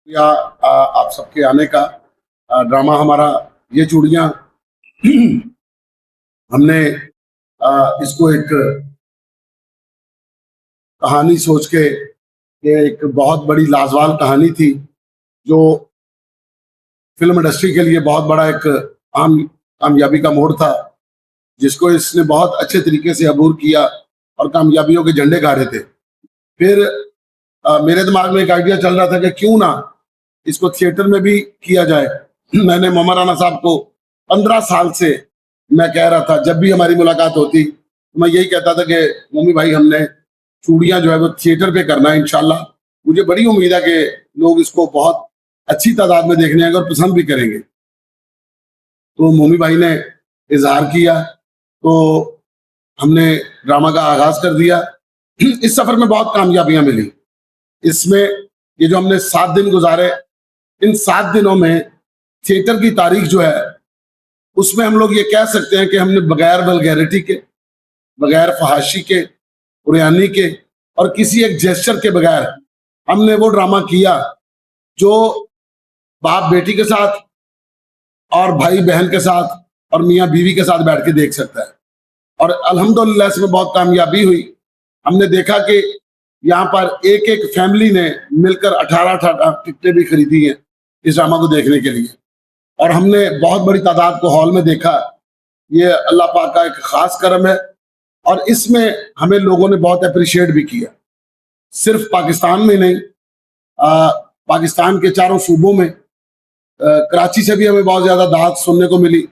या आप सबके आने का ड्रामा हमारा ये चूड़ियां हमने इसको एक कहानी सोच के ये एक बहुत बड़ी लाजवाब कहानी थी जो फिल्म इंडस्ट्री के लिए बहुत बड़ा एक आम कामयाबी का मोड़ था जिसको इसने बहुत अच्छे तरीके से अबूर किया और कामयाबियों के झंडे गाड़े थे। फिर मेरे दिमाग में एक आइडिया चल रहा था कि क्यों ना इसको थिएटर में भी किया जाए। मैंने मोहम्मद राना साहब को 15 साल से मैं कह रहा था, जब भी हमारी मुलाकात होती तो मैं यही कहता था कि मोमी भाई हमने चूड़ियां जो है वो थिएटर पे करना है इंशाल्लाह। मुझे बड़ी उम्मीद है कि लोग इसको बहुत अच्छी तादाद में देखने आएंगे और पसंद भी करेंगे। तो मोमी भाई ने इजहार किया तो हमने ड्रामा का आगाज कर दिया। इस सफर में बहुत कामयाबियां मिली। इसमें ये जो हमने 7 दिन गुजारे, इन 7 दिनों में थिएटर की तारीख जो है उसमें हम लोग ये कह सकते हैं कि हमने बगैर वल्गैरिटी के, बगैर फहाशी के, उरियानी के और किसी एक जेस्चर के बगैर हमने वो ड्रामा किया जो बाप बेटी के साथ और भाई बहन के साथ और मियाँ बीवी के साथ बैठ के देख सकता है। और अल्हम्दुलिल्लाह इसमें बहुत कामयाबी हुई। हमने देखा कि यहाँ पर एक एक फैमिली ने मिलकर 18 टिकटें भी खरीदी हैं इस ड्रामा को देखने के लिए और हमने बहुत बड़ी तादाद को हॉल में देखा। ये अल्लाह पाक का एक खास करम है और इसमें हमें लोगों ने बहुत अप्रिशिएट भी किया। सिर्फ पाकिस्तान में नहीं, पाकिस्तान के चारों सूबों में, कराची से भी हमें बहुत ज्यादा दाद सुनने को मिली,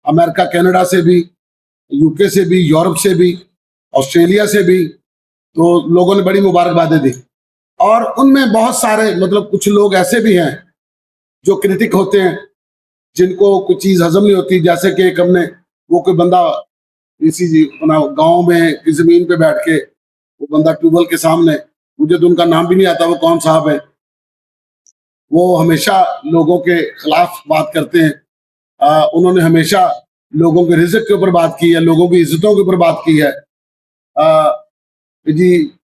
अमेरिका कनाडा से भी, यूके से भी, यूरोप से भी, ऑस्ट्रेलिया से भी। तो लोगों ने बड़ी मुबारकबादें दी और उनमें बहुत सारे मतलब कुछ लोग ऐसे भी हैं जो क्रिटिक होते हैं जिनको कुछ चीज हजम नहीं होती। जैसे कि एक हमने वो कोई बंदा इसी गांव में की जमीन पे बैठ के वो बंदा ट्यूबवेल के सामने, मुझे तो उनका नाम भी नहीं आता वो कौन साहब है, वो हमेशा लोगों के खिलाफ बात करते हैं। उन्होंने हमेशा लोगों के रिज़्क के ऊपर बात की है, लोगों की इज्जतों के ऊपर बात की है। जी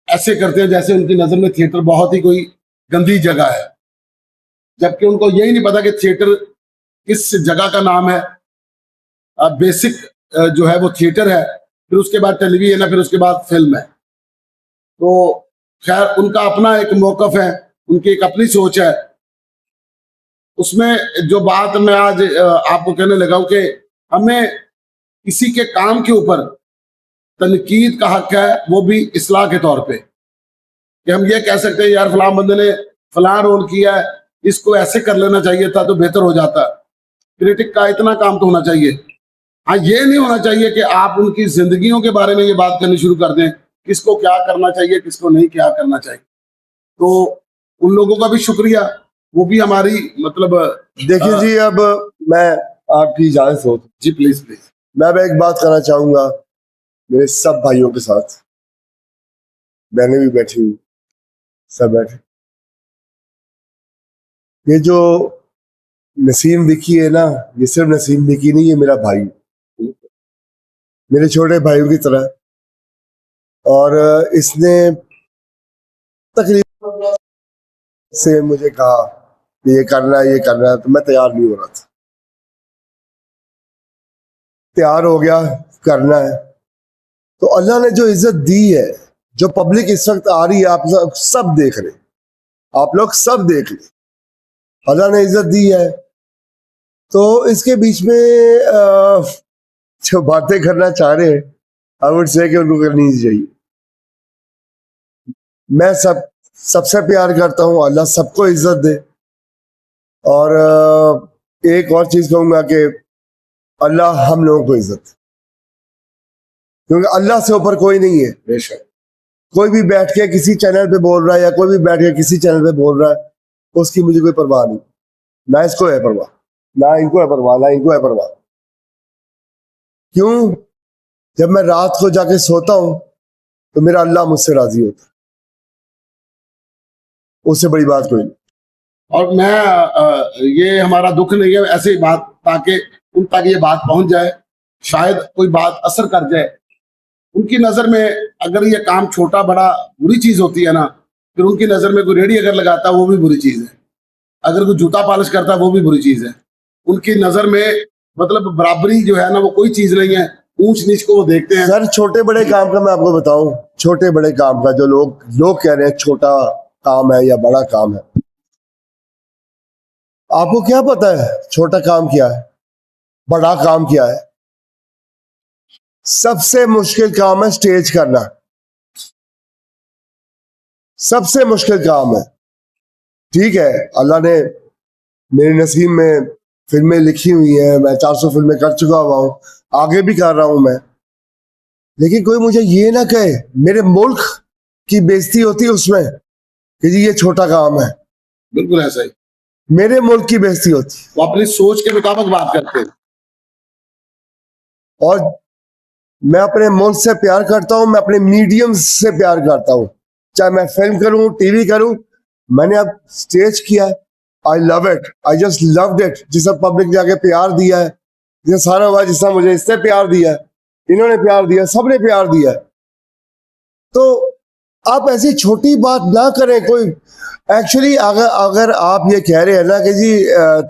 ऐसे करते हैं जैसे उनकी नजर में थिएटर बहुत ही कोई गंदी जगह है, जबकि उनको यही नहीं पता कि थिएटर किस जगह का नाम है। बेसिक जो है वो थिएटर है, फिर उसके बाद टेलीविजन है, फिर उसके बाद फिल्म है। तो खैर उनका अपना एक मौकफ है, उनकी एक अपनी सोच है। उसमें जो बात मैं आज आपको कहने लगा हूं कि हमें किसी के काम के ऊपर तनकीद का हक है, वो भी इस्लाह के तौर पे, कि हम ये कह सकते हैं यार फलां बंदे ने फलां रोल किया है, इसको ऐसे कर लेना चाहिए था तो बेहतर हो जाता। क्रिटिक का इतना काम तो होना चाहिए। हाँ, ये नहीं होना चाहिए कि आप उनकी जिंदगियों के बारे में ये बात करनी शुरू कर दें, किसको क्या करना चाहिए, किसको नहीं क्या करना चाहिए। तो उन लोगों का भी शुक्रिया, वो भी हमारी मतलब देखिए जी, अब मैं आपकी इजाजत हो जी प्लीज प्लीज मैं एक बात करना चाहूंगा मेरे सब भाइयों के साथ, बहनें भी बैठी हुई, सब बैठे। ये जो नसीम विकी है ना, ये सिर्फ नसीम विकी नहीं, ये मेरा भाई, मेरे छोटे भाइयों की तरह। और इसने तकरीबन से मुझे कहा कि ये करना है, तो मैं तैयार नहीं हो रहा था। तैयार हो गया, करना है। तो अल्लाह ने जो इज्जत दी है, जो पब्लिक इस वक्त आ रही है, आप सब देख रहे, आप लोग सब देख ले, अल्लाह ने इज्जत दी है। तो इसके बीच में जो बातें करना चाह रहे हैं, आई वुड से कि उनको करनी चाहिए। मैं सबसे प्यार करता हूँ, अल्लाह सबको इज्जत दे। और एक और चीज कहूंगा कि अल्लाह हम लोगों को इज्जत, क्योंकि अल्लाह से ऊपर कोई नहीं है। बेशक कोई भी बैठ के किसी चैनल पे बोल रहा है या कोई भी बैठ के किसी चैनल पे बोल रहा है, उसकी मुझे कोई परवाह नहीं। ना इसको है परवाह, ना इनको है परवाह, ना इनको है परवाह। क्यों? जब मैं रात को जाके सोता हूं तो मेरा अल्लाह मुझसे राजी होता है, उससे बड़ी बात कोई नहीं। और मैं ये हमारा दुख नहीं है, ऐसे ही बात ताकि उन तक ये बात पहुंच जाए, शायद कोई बात असर कर जाए। उनकी नजर में अगर ये काम छोटा बड़ा बुरी चीज होती है ना, फिर उनकी नजर में कोई रेडी अगर लगाता है वो भी बुरी चीज है। अगर कोई जूता पॉलिश करता है वो भी बुरी चीज है। उनकी नजर में मतलब बराबरी जो है ना वो कोई चीज नहीं है, ऊंच नीच को वो देखते हैं। सर छोटे बड़े काम का मैं आपको बताऊं, छोटे बड़े काम का जो लोग कह रहे हैं छोटा काम है या बड़ा काम है, आपको क्या पता है छोटा काम क्या है, बड़ा काम क्या है? सबसे मुश्किल काम है स्टेज करना, सबसे मुश्किल काम है। ठीक है, अल्लाह ने मेरे नसीब में फिल्में लिखी हुई हैं, मैं 400 फिल्में कर चुका हुआ हूं, आगे भी कर रहा हूं मैं। लेकिन कोई मुझे ये ना कहे, मेरे मुल्क की बेइज्जती होती है उसमें कि जी ये छोटा काम है, बिल्कुल ऐसा ही। मेरे मुल्क की बेइज्जती होती है। वो अपनी सोच के मुताबिक बात करते हैं। और मैं अपने मुल्क से प्यार करता हूं, मैं अपने मीडियम से प्यार करता हूं, चाहे मैं फिल्म करूं टीवी करूं। मैंने अब स्टेज किया है, I love it, I just loved it. जिसने पब्लिक ने आगे प्यार दिया है, जिसने सारा हुआ, जिसने मुझे इससे प्यार दिया है, इन्होंने प्यार दिया, सबने प्यार दिया है। तो आप ऐसी छोटी बात ना करें कोई। एक्चुअली अगर अगर आप ये कह रहे हैं ना कि जी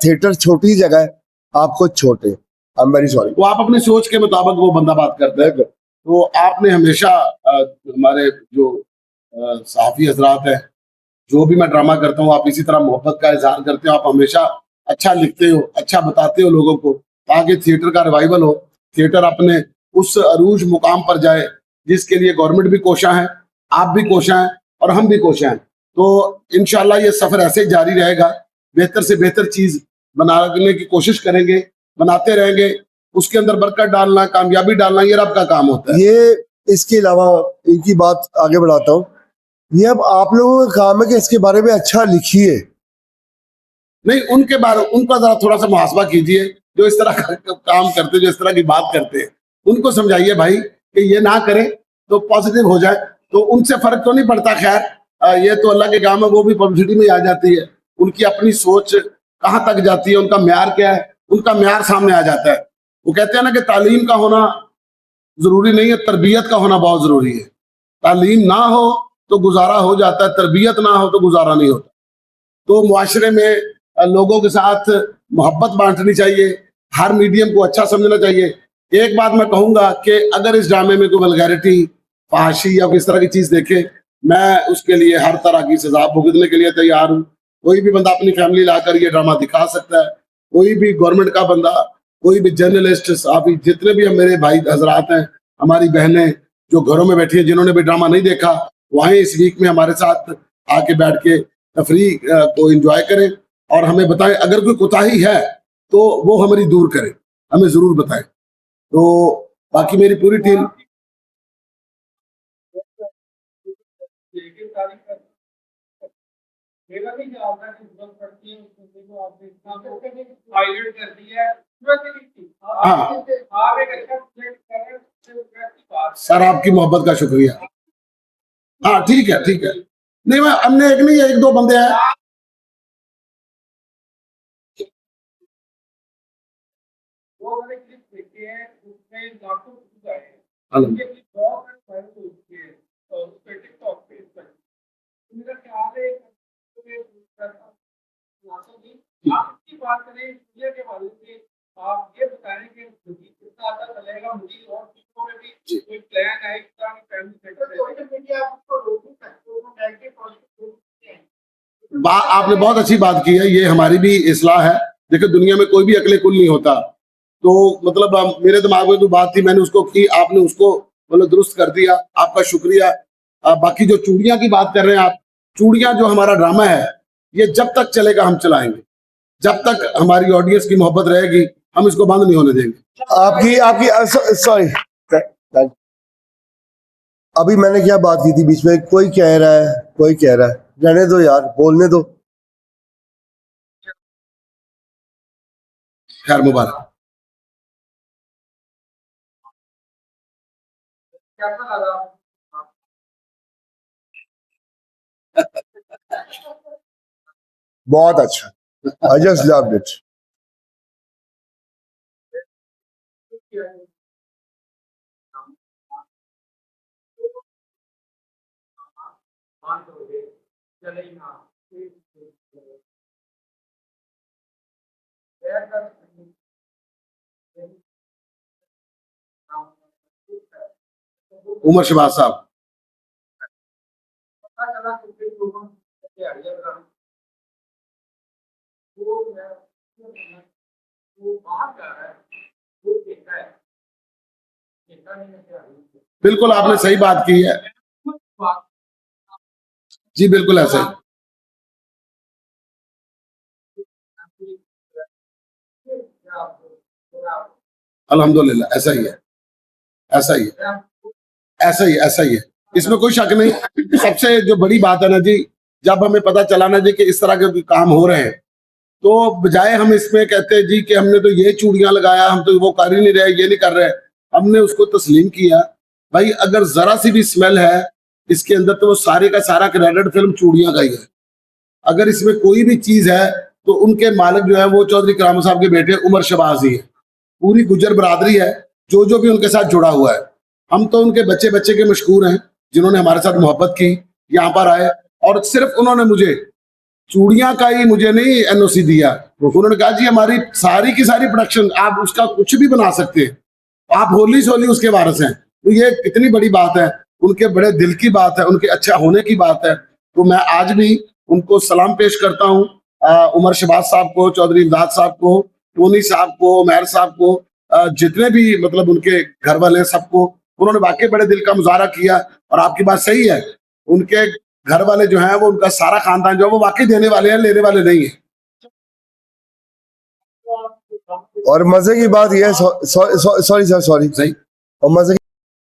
थिएटर छोटी जगह है, आप खुद छोटे, आई एम वेरी सॉरी। वो आप अपनी सोच के मुताबिक वो बंदा बात करता है। तो आपने हमेशा हमारे जो सहाफी हजरात हैं, जो भी मैं ड्रामा करता हूँ, आप इसी तरह मोहब्बत का इजहार करते हो। आप हमेशा अच्छा लिखते हो, अच्छा बताते हो लोगों को, ताकि थिएटर का रिवाइवल हो, थिएटर अपने उस अरूज मुकाम पर जाए जिसके लिए गवर्नमेंट भी कोशा है, आप भी कोशा हैं और हम भी कोशा हैं। तो इंशाल्लाह ये सफर ऐसे ही जारी रहेगा। बेहतर से बेहतर चीज बनाने की कोशिश करेंगे, बनाते रहेंगे। उसके अंदर बरकत डालना, कामयाबी डालना, ये रब का काम होता है। ये इसके अलावा इनकी बात आगे बढ़ाता हूँ, ये अब आप लोगों का काम है कि इसके बारे में अच्छा लिखिए। नहीं, उनके बारे उनका जरा थोड़ा सा मुहासबा कीजिए, जो इस तरह का काम करते, जो इस तरह की बात करते हैं, उनको समझाइए भाई कि ये ना करें तो पॉजिटिव हो जाए। तो उनसे फर्क तो नहीं पड़ता। खैर, ये तो अल्लाह के काम है, वो भी पब्लिसिटी में ही आ जाती है। उनकी अपनी सोच कहाँ तक जाती है, उनका म्यार क्या है, उनका म्यार सामने आ जाता है। वो कहते हैं ना कि तालीम का होना जरूरी नहीं है, तरबियत का होना बहुत जरूरी है। तालीम ना हो तो गुजारा हो जाता है, तरबियत ना हो तो गुजारा नहीं होता। तो मुआशरे में लोगों के साथ मोहब्बत बांटनी चाहिए, हर मीडियम को अच्छा समझना चाहिए। एक बात मैं कहूंगा कि अगर इस ड्रामे में कोई वल्गैरिटी, फहाशी या किस तरह की चीज देखे, मैं उसके लिए हर तरह की सजा भुगतने के लिए तैयार हूँ। कोई भी बंदा अपनी फैमिली लाकर ये ड्रामा दिखा सकता है, कोई भी गवर्नमेंट का बंदा, कोई भी जर्नलिस्ट, साफी, जितने भी मेरे भाई हजरात हैं, हमारी बहनें जो घरों में बैठी हैं, जिन्होंने भी ड्रामा नहीं देखा, वहीं इस वीक में हमारे साथ आके बैठ के तफरी को एंजॉय करें और हमें बताएं। अगर कोई कोताही है तो वो हमारी दूर करें, हमें जरूर बताएं। तो बाकी मेरी पूरी टीम मेरा भी ख्याल था कि जरूरत पड़ती है उस बंदे को आपने इतना हाईलाइट कर दिया है तुरंत ही थी। आप एक अच्छा प्रोजेक्ट कर रहे हैं, सर आपकी मोहब्बत का शुक्रिया। हाँ ठीक है, ठीक है। नहीं, मैं हमने एक नहीं, एक दो बंदे हैं। वो मैंने क्लिप देखे हैं उसमें लाखों व्यूज आए हैं। हेलो। उनके क्लिप बहुत वायरल हो चुके हैं और उस पे टिकटॉक पे इस पर मेरा ख्याल है आप इसकी बात करें इंडिया के हवाले से, आप ये बताएं कि कितना आता चलेगा मुझे और चीजों में भी कोई प्लान है इस तरह की फैमिली सेटअप सोशल मीडिया आप उसको रोक नहीं सकते हो नेगेटिव पॉजिटिव आपने बहुत अच्छी बात की है, ये हमारी भी इस्लाह है। देखो दुनिया में कोई भी अकले कुल नहीं होता। तो मतलब मेरे दिमाग में जो बात थी मैंने उसको की, आपने उसको मतलब दुरुस्त कर दिया, आपका शुक्रिया। बाकी जो चूड़ियां की बात कर रहे हैं आप, चूड़ियां जो हमारा ड्रामा है, ये जब तक चलेगा हम चलाएंगे, जब तक हमारी ऑडियंस की मोहब्बत रहेगी हम इसको बंद नहीं होने देंगे। आपकी आपकी सॉरी, अभी मैंने क्या बात की थी बीच में, कोई कह रहा है, कोई कह रहा है, रहने दो यार, बोलने दो। खैर मुबारक। कैसा लगा बहुत अच्छा, आई जस्ट लव्ड इट। चले ना उमर शहबाज साहब। पता चला कि कई लोगों ने दिहाड़ियां लगानी वो बाहर जा रहा है वो देखता है नहीं दिहाड़ी बिल्कुल आपने सही बात की है जी, बिल्कुल ऐसा ही। अल्हम्दुलिल्लाह ऐसा ही है, ऐसा ही है, ऐसा ही, ऐसा ही है, इसमें कोई शक नहीं। सबसे जो बड़ी बात है ना जी, जब हमें पता चला ना जी कि इस तरह के काम हो रहे हैं, तो बजाय हम इसमें कहते जी कि हमने तो ये चूड़ियां लगाया, हम तो वो कर ही नहीं रहे, ये नहीं कर रहे, हमने उसको तस्लीम किया। भाई अगर जरा सी भी स्मेल है इसके अंदर तो वो सारे का सारा क्रेडिट फिल्म चूड़ियां का ही है। अगर इसमें कोई भी चीज है तो उनके मालिक जो है वो चौधरी करामत साहब के बेटे उमर शहबाज ही है। पूरी गुजर बरादरी है जो भी उनके साथ जुड़ा हुआ है। हम तो उनके बच्चे बच्चे के मशहूर हैं जिन्होंने हमारे साथ मोहब्बत की, यहाँ पर आए और सिर्फ उन्होंने मुझे चूड़ियां का ही मुझे नहीं एनओसी दिया। उन्होंने कहा जी हमारी सारी की सारी प्रोडक्शन आप उसका कुछ भी बना सकते हैं, आप होली सोली उसके वारिस हैं। तो ये कितनी बड़ी बात है, उनके बड़े दिल की बात है, उनके अच्छा होने की बात है। तो मैं आज भी उनको सलाम पेश करता हूँ, उमर शहबाज साहब को, चौधरी इमदाद साहब को, टोनी साहब को, मेहर साहब को, जितने भी मतलब उनके घर वाले सबको, उन्होंने वाकई बड़े दिल का मुजाहरा किया। और आपकी बात सही है, उनके घर वाले जो हैं वो उनका सारा खानदान जो है वो वाकई देने वाले हैं, लेने वाले नहीं है। और मजे की बात यह है, सॉरी सर, सॉरी, सही। और मजे